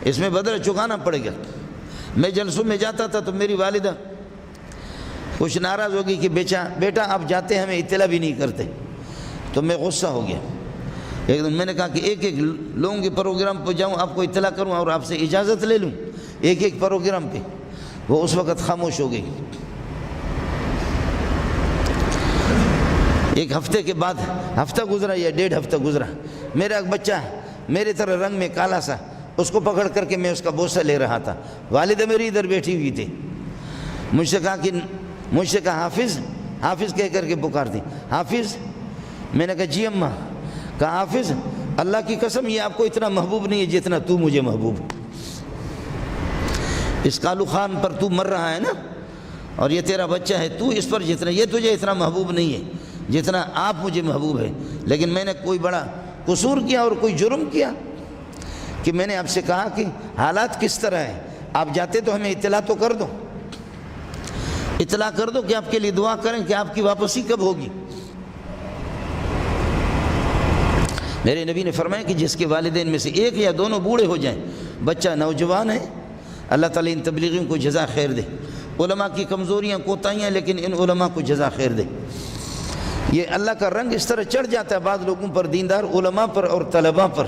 اس میں بدلہ چکانا پڑے گا۔ میں جلسوں میں جاتا تھا تو میری والدہ کچھ ناراض ہوگی کہ بیٹا آپ جاتے ہمیں اطلاع بھی نہیں کرتے، تو میں غصہ ہو گیا۔ ایک دن میں نے کہا کہ ایک لوگوں کے پروگرام پہ جاؤں، آپ کو اطلاع کروں اور آپ سے اجازت لے لوں ایک پروگرام پہ۔ وہ اس وقت خاموش ہو گئی۔ ایک ہفتے کے بعد، ہفتہ گزرا یا 1.5 ہفتہ گزرا، میرا ایک بچہ میرے طرح رنگ میں کالا سا، اس کو پکڑ کر کے میں اس کا بوسہ لے رہا تھا۔ والدہ میری ادھر بیٹھی ہوئی تھی، مجھ سے کہا حافظ، حافظ کہہ کر کے پکارتی، حافظ۔ میں نے کہا جی اماں۔ کہا حافظ، اللہ کی قسم یہ آپ کو اتنا محبوب نہیں ہے جتنا تو مجھے محبوب ہے۔ اس کالو خان پر تو مر رہا ہے نا، اور یہ تیرا بچہ ہے، تو اس پر جتنا، یہ تجھے اتنا محبوب نہیں ہے جتنا آپ مجھے محبوب ہے۔ لیکن میں نے کوئی بڑا قصور کیا اور کوئی جرم کیا کہ میں نے آپ سے کہا کہ حالات کس طرح ہیں، آپ جاتے تو ہمیں اطلاع تو کر دو، اطلاع کر دو کہ آپ کے لیے دعا کریں کہ آپ کی واپسی کب ہوگی۔ میرے نبی نے فرمایا کہ جس کے والدین میں سے ایک یا دونوں بوڑھے ہو جائیں، بچہ نوجوان ہے، اللہ تعالیٰ ان تبلیغیوں کو جزا خیر دے۔ علماء کی کمزوریاں کوتاہیاں، لیکن ان علماء کو جزا خیر دے۔ یہ اللہ کا رنگ اس طرح چڑھ جاتا ہے بعض لوگوں پر، دیندار علماء پر اور طلباء پر،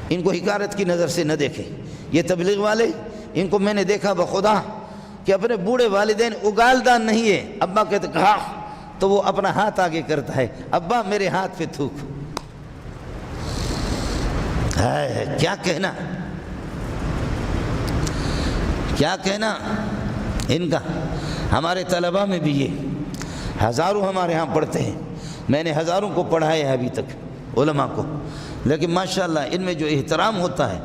ان کو حقارت کی نظر سے نہ دیکھیں۔ یہ تبلیغ والے، ان کو میں نے دیکھا بخدا کہ اپنے بوڑھے والدین اگالدان نہیں ہے، ابا کہتے کہا تو وہ اپنا ہاتھ آگے کرتا ہے، ابا میرے ہاتھ پہ تھوک۔ کیا کہنا، کیا کہنا ان کا۔ ہمارے طلباء میں بھی یہ ہزاروں ہمارے ہاں پڑھتے ہیں، میں نے ہزاروں کو پڑھایا ہے ابھی تک علماء کو، لیکن ماشاءاللہ ان میں جو احترام ہوتا ہے